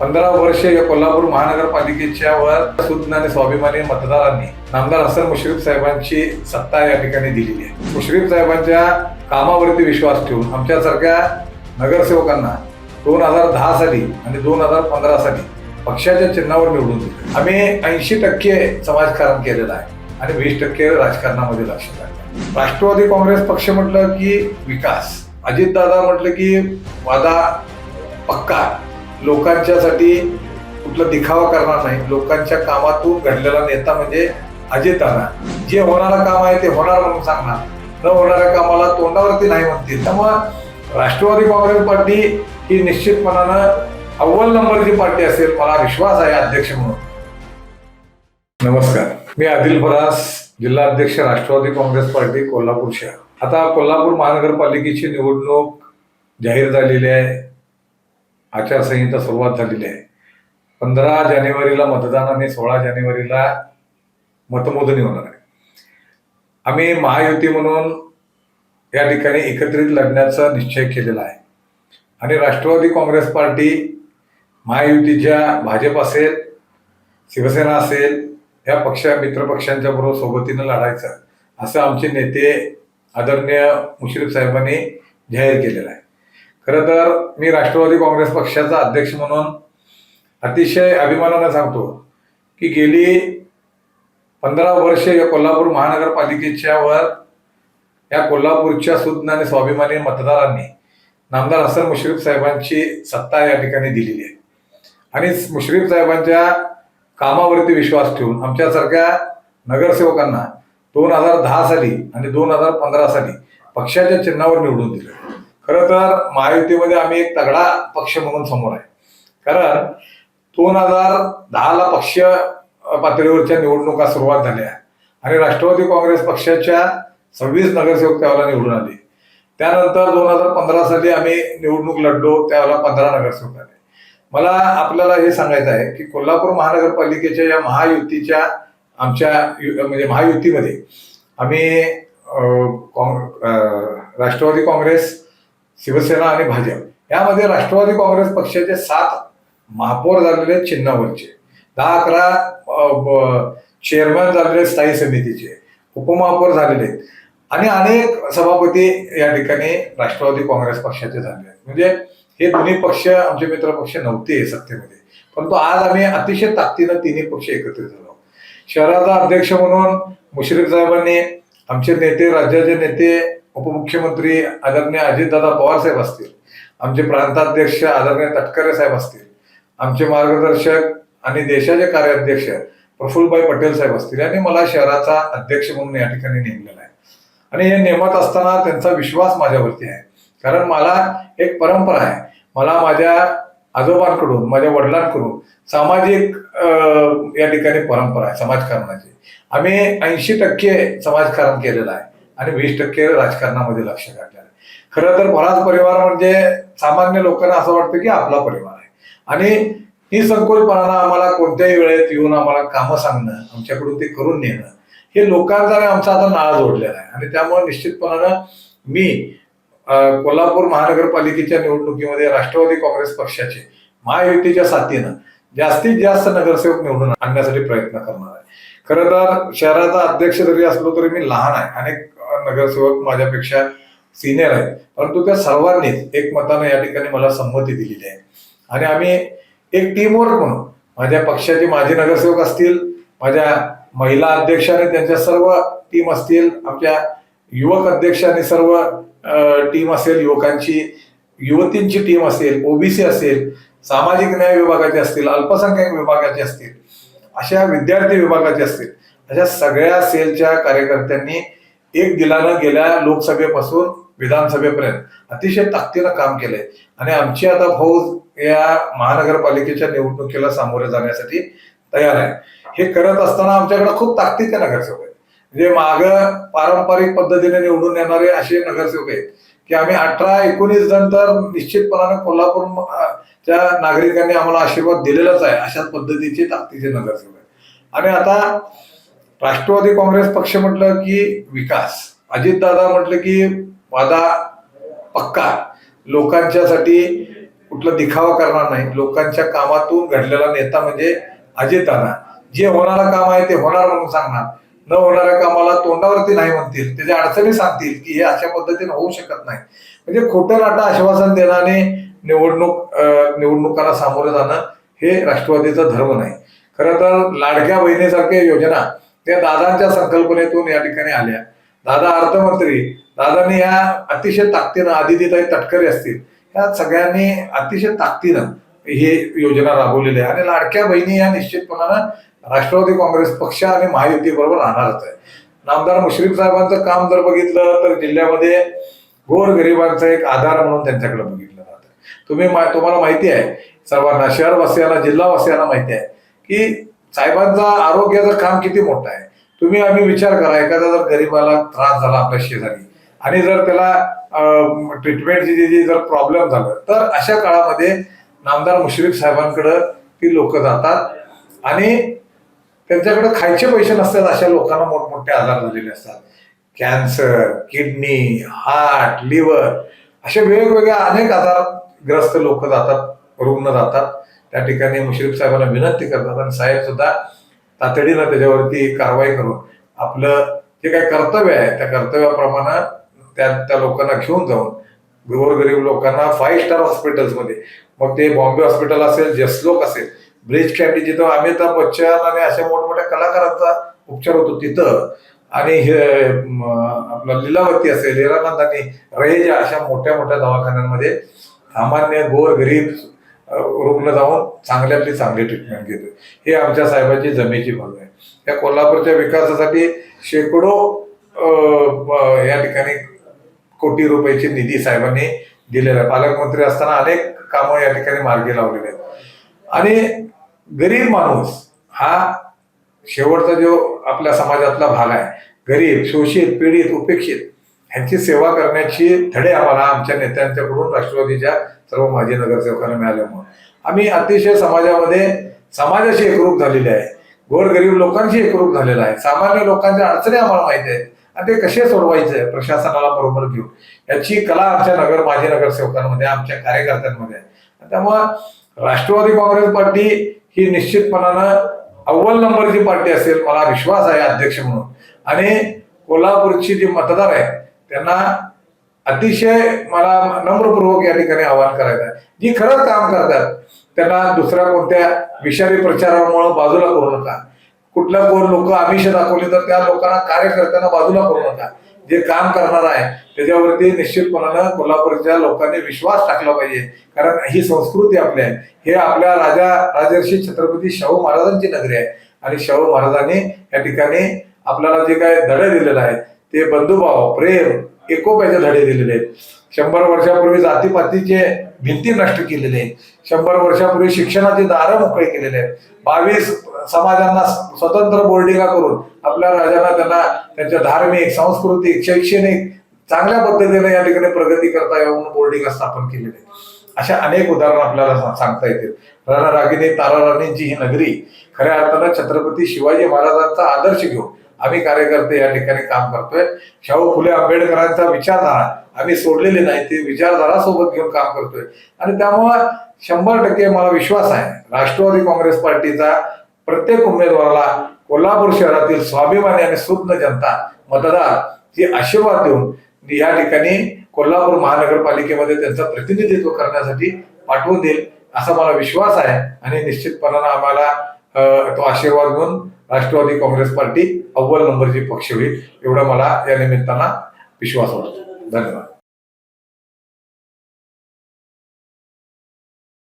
15 वर्षे या कोल्हापूर महानगरपालिकेच्या वर सुज्ञ आणि स्वाभिमानी मतदारांनी नामदार हसन मुश्रीफ साहेबांची सत्ता या ठिकाणी दिलेली आहे. मुश्रीफ साहेबांच्या कामावरती विश्वास ठेवून आमच्यासारख्या नगरसेवकांना 2010 साली आणि 2015 साली पक्षाच्या चिन्हावर निवडून दिले. आम्ही 80% समाजकारण केलेलं आहे आणि 20% राजकारणामध्ये लक्ष घातलं. राष्ट्रवादी काँग्रेस पक्ष म्हटलं की विकास, अजितदादा म्हटलं की वादा पक्का, लोकांच्यासाठी कुठला दिखावा करणार नाही, लोकांच्या कामातून घडलेला नेता म्हणजे अजितदादा. जे होणारं काम आहे ते होणार म्हणून सांगणार, न होणाऱ्या कामाला तोंडावरती नाही म्हणतील. त्यामुळे राष्ट्रवादी काँग्रेस पार्टी ही निश्चितपणानं अव्वल नंबरची पार्टी असेल, मला विश्वास आहे अध्यक्ष म्हणून. नमस्कार, मी आदिल फरास, जिल्हा अध्यक्ष राष्ट्रवादी काँग्रेस पार्टी कोल्हापूर शहर. आता कोल्हापूर महानगरपालिकेची निवडणूक जाहीर झालेली आहे, आचारसंहिता सुरुवात झालेली आहे. 15 जानेवारीला मतदान आणि 16 जानेवारीला मतमोजणी होणार आहे. आम्ही महायुती म्हणून या ठिकाणी एकत्रित लढण्याचा निश्चय केलेला आहे आणि राष्ट्रवादी काँग्रेस पार्टी महायुतीच्या भाजप असेल, शिवसेना असेल, या मित्रपक्षांच्या बरोबर सोबतीनं लढायचं असं आमचे नेते आदरणीय मुश्रीफ साहेबांनी जाहीर केलेलं आहे. खरं तर मी राष्ट्रवादी काँग्रेस पक्षाचा अध्यक्ष म्हणून अतिशय अभिमानानं सांगतो की गेली 15 वर्षे या कोल्हापूर महानगरपालिकेच्या वर या कोल्हापूरच्या सुज्ञ आणि स्वाभिमानी मतदारांनी नामदार हसन मुश्रीफ साहेबांची सत्ता या ठिकाणी दिलेली आहे आणि मुश्रीफ साहेबांच्या कामावरती विश्वास ठेवून आमच्यासारख्या नगरसेवकांना 2010 साली आणि 2015 साली पक्षाच्या चिन्हावर निवडून दिलं. खरं तर महायुतीमध्ये आम्ही एक तगडा पक्ष म्हणून समोर आहे, कारण 2010ला पक्ष पातळीवरच्या निवडणुका सुरुवात झाल्या आणि राष्ट्रवादी काँग्रेस पक्षाच्या 26 नगरसेवक त्यावेळेला निवडून आले. त्यानंतर 2015 साली आम्ही निवडणूक लढलो, त्यावेळेला 15 नगरसेवक आले. मला आपल्याला हे सांगायचं आहे की कोल्हापूर महानगरपालिकेच्या या महायुतीच्या म्हणजे महायुतीमध्ये आम्ही राष्ट्रवादी काँग्रेस, शिवसेना आणि भाजप यामध्ये राष्ट्रवादी काँग्रेस पक्षाचे 7 महापौर झालेले चिन्हावरचे, 10-11 चेअरमॅन झालेले स्थायी समितीचे, उपमहापौर झालेले आणि अनेक सभापती या ठिकाणी राष्ट्रवादी काँग्रेस पक्षाचे झाले. म्हणजे हे दोन्ही पक्ष आमचे मित्रपक्ष नव्हते सत्तेमध्ये, परंतु आज आम्ही अतिशय ताकदीनं तिन्ही पक्ष एकत्रित झालो. शहराचा अध्यक्ष म्हणून मुश्रीफ साहेबांनी, आमचे नेते, राज्याचे नेते, उपमुख्यमंत्री आदरणीय अजितदादा पवार साहेब असतील, आमचे प्रांताध्यक्ष आदरणीय तटकरे साहेब असतील, आमचे मार्गदर्शक आणि देशाचे कार्याध्यक्ष प्रफुल्लभाई पटेल साहेब असतील यांनी मला शहराचा अध्यक्ष म्हणून या ठिकाणी नेमलेला आहे. आणि हे नेमत असताना त्यांचा विश्वास माझ्यावरती आहे, कारण मला एक परंपरा आहे. मला माझ्या आजोबांकडून, माझ्या वडिलांकडून सामाजिक या ठिकाणी परंपरा आहे समाजकारणाची. आम्ही 80% समाजकारण केलेलं आहे आणि 20% राजकारणामध्ये लक्ष घातलेलं आहे. खरं तर फराज परिवार म्हणजे सामान्य लोकांना असं वाटतं की आपला परिवार आहे आणि निसंकोचपणानं आम्हाला कोणत्याही वेळेत येऊन आम्हाला कामं सांगणं, आमच्याकडून ते करून नेणं, हे लोकांचा आणि आमचा आता नाळा जोडलेला आहे. आणि त्यामुळे निश्चितपणानं मी कोल्हापूर महानगरपालिकेच्या निवडणुकीमध्ये राष्ट्रवादी काँग्रेस पक्षाचे महायुतीच्या साथीनं जास्तीत जास्त नगरसेवक निवडून आणण्यासाठी प्रयत्न करणार आहे. खरं तर शहराचा अध्यक्ष जरी असलो तरी मी लहान आहे, अनेक नगरसेवक माझ्यापेक्षा सिनियर आहेत, परंतु त्या सर्वांनीच एकमतानं या ठिकाणी मला संमती दिलेली आहे आणि आम्ही एक टीमवर्क म्हणून, माझ्या पक्षाचे माजी नगरसेवक असतील, माझ्या महिला अध्यक्ष आणि त्यांच्या सर्व टीम असतील, आमच्या युवक अध्यक्ष आणि सर्व टीम असेल, युवतींची टीम असेल, ओबीसी असेल, सामाजिक न्याय विभागाचे असतील, अल्पसंख्याक विभागाचे असतील, अशा विद्यार्थी विभागाचे असतील, अशा सगळ्या सेलच्या कार्यकर्त्यांनी एक दिलानं गेल्या लोकसभेपासून विधानसभेपर्यंत अतिशय ताकदीनं काम केलंय आणि आमची आता फौज या महानगरपालिकेच्या निवडणुकीला सामोरे जाण्यासाठी तयार आहे. हे करत असताना आमच्याकडे खूप ताकदीचे नगरसेवक आहेत, म्हणजे मागं पारंपरिक पद्धतीने निवडून येणारे असे नगरसेवक आहेत की आम्ही 18-19 जण तर निश्चितपणानं कोल्हापूरच्या नागरिकांनी आम्हाला आशीर्वाद दिलेलाच आहे, अशाच पद्धतीचे ताकदीचे नगरसेवक आहेत. आणि आता राष्ट्रवादी काँग्रेस पक्ष म्हटलं की विकास, अजितदादा म्हटलं की वादा पक्का, लोकांच्यासाठी कुठला दिखावा करणार नाही. लोकांच्या कामातून घडलेला नेता म्हणजे अजितदादा. जे होणारं काम आहे ते होणार म्हणून सांगणार, न होणाऱ्या कामाला तोंडावरती नाही म्हणतील, त्याच्या अडचणी सांगतील की हे अशा पद्धतीने होऊ शकत नाही. म्हणजे खोटं नाटं आश्वासन देण्याने निवडणुकांना सामोरं जाणं हे राष्ट्रवादीचा धर्म नाही. खरं तर लाडक्या बहिणीसारख्या योजना त्या दादांच्या संकल्पनेतून या ठिकाणी आल्या. दादा अर्थमंत्री, दादांनी या अतिशय ताकदीनं, आदितीताई तटकरे असतील, या सगळ्यांनी अतिशय ताकदीनं ही योजना राबवलेली आहे. आणि लाडक्या बहिणी या निश्चितपणानं राष्ट्रवादी काँग्रेस पक्ष आणि महायुती बरोबर राहणारच आहे. नामदार मुश्रीफ साहेबांचं काम जर बघितलं तर जिल्ह्यामध्ये गोरगरिबांचा एक आधार म्हणून त्यांच्याकडे बघितलं जातं. तुम्हाला माहिती आहे, सर्वांना, शहरवासियांना, जिल्हावासियांना माहिती आहे की साहेबांचा आरोग्याचं काम किती मोठं आहे. आम्ही विचार करा, एखादा जर गरीबाला त्रास झाला आपल्या शेजारी आणि जर त्याला ट्रीटमेंटची जर प्रॉब्लेम झालं तर अशा काळामध्ये नामदार मुश्रीफ साहेबांकडे ती लोक जातात आणि त्यांच्याकडे खायचे पैसे नसतात. अशा लोकांना मोठमोठे आजार झालेले असतात. कॅन्सर, किडनी, हार्ट, लिव्हर, असे वेगवेगळ्या अनेक आजारग्रस्त लोक जातात, रुग्ण जातात. त्या ठिकाणी मुश्रीफ साहेबांना विनंती करतात आणि साहेब सुद्धा तातडीनं त्याच्यावरती कारवाई करून आपलं जे काही कर्तव्य आहे त्या कर्तव्याप्रमाणे त्या लोकांना घेऊन जाऊन गोरगरीब लोकांना 5 स्टार हॉस्पिटल्समध्ये, मग ते बॉम्बे हॉस्पिटल असेल, जसलोक असेल, ब्रिज कॅन्डी जिथं अमिताभ बच्चन आणि अशा मोठमोठ्या कलाकारांचा उपचार होतो तिथं, आणि आपलं लीलावती असेल, हिरानंदानी, रहेजा, अशा मोठ्या मोठ्या दवाखान्यांमध्ये सामान्य गोरगरीब रुग्ण जाऊन चांगल्यातली चांगली ट्रीटमेंट घेतो. हे आमच्या साहेबांची जमेची भाग आहे. या कोल्हापूरच्या विकासासाठी शेकडो या ठिकाणी कोटी रुपयाची निधी साहेबांनी दिलेला आहे. पालकमंत्री असताना अनेक कामं या ठिकाणी मार्गी लावलेले आहेत. आणि गरीब माणूस हा शेवटचा जो आपल्या समाजातला भाग आहे, गरीब, शोषित, पीडित, उपेक्षित, ह्यांची सेवा करण्याची धडे आम्हाला आमच्या नेत्यांच्याकडून, राष्ट्रवादीच्या सर्व माजी नगरसेवकांना मिळाल्यामुळे आम्ही अतिशय समाजाशी एकरूप झालेले आहे. गोरगरीब लोकांशी एकरूप झालेला आहे. सामान्य लोकांच्या अडचणी आम्हाला माहिती आहेत आणि ते कसे सोडवायचे प्रशासनाला बरोबर घेऊन, याची कला आमच्या माजी नगरसेवकांमध्ये, आमच्या कार्यकर्त्यांमध्ये आहे. त्यामुळं राष्ट्रवादी काँग्रेस पार्टी ही निश्चितपणानं अव्वल नंबरची पार्टी असेल, मला विश्वास आहे अध्यक्ष म्हणून. आणि कोल्हापूरची जी मतदार आहेत त्यांना अतिशय मला नम्रपूर्वक या ठिकाणी आवाहन करायचं आहे, जी खरंच काम करतात त्यांना दुसऱ्या कोणत्या विषारी प्रचारामुळे बाजूला करू नका. कुठल्या कोण लोक आमिष दाखवली तर त्या लोकांना, कार्यकर्त्यांना बाजूला करू नका. जे काम करणार आहे त्याच्यावरती निश्चितपणानं कोल्हापूरच्या लोकांनी विश्वास टाकला पाहिजे. कारण ही संस्कृती आपली आहे, हे आपल्या राजर्षी छत्रपती शाहू महाराजांची नगरी आहे. आणि शाहू महाराजांनी या ठिकाणी आपल्याला जे काय धडे दिलेले आहेत ते बंधुभाव, प्रेम, एकोप्याचे धडे दिलेले आहेत. 100 वर्षापूर्वी जातीपातीचे भिंती नष्ट केलेले आहेत. 100 वर्षापूर्वी शिक्षणाची दारं मोकळे केलेले आहेत. 22 समाजांना स्वतंत्र बोर्डिंगा करून आपल्या राजांना त्यांना त्यांच्या धार्मिक, सांस्कृतिक, शैक्षणिक चांगल्या पद्धतीने या ठिकाणी प्रगती करता येऊन बोर्डिंग स्थापन केलेले आहेत. अशा अनेक उदाहरणं आपल्याला सांगता येतील. रणरागिणी, ताराराणींची ही नगरी खऱ्या अर्थानं छत्रपती शिवाजी महाराजांचा आदर्श घेऊन आम्ही कार्यकर्ते या ठिकाणी काम करतोय. शाहू फुले आंबेडकरांचा विचारधारा आम्ही सोडलेली नाही, ती विचारधारा सोबत घेऊन काम करतोय. आणि त्यामुळं 100% मला विश्वास आहे राष्ट्रवादी काँग्रेस पार्टीचा प्रत्येक उमेदवाराला कोल्हापूर शहरातील स्वाभिमानी आणि सुज्ञ जनता, मतदार ही आशीर्वाद देऊन या ठिकाणी कोल्हापूर महानगरपालिकेमध्ये त्यांचं प्रतिनिधित्व करण्यासाठी पाठवून देईल असा मला विश्वास आहे. आणि निश्चितपणानं आम्हाला तो आशीर्वाद घेऊन राष्ट्रवादी काँग्रेस पार्टी अव्वल नंबरची पक्ष होईल एवढा मला या निमित्तानं विश्वास वाटतो. धन्यवाद.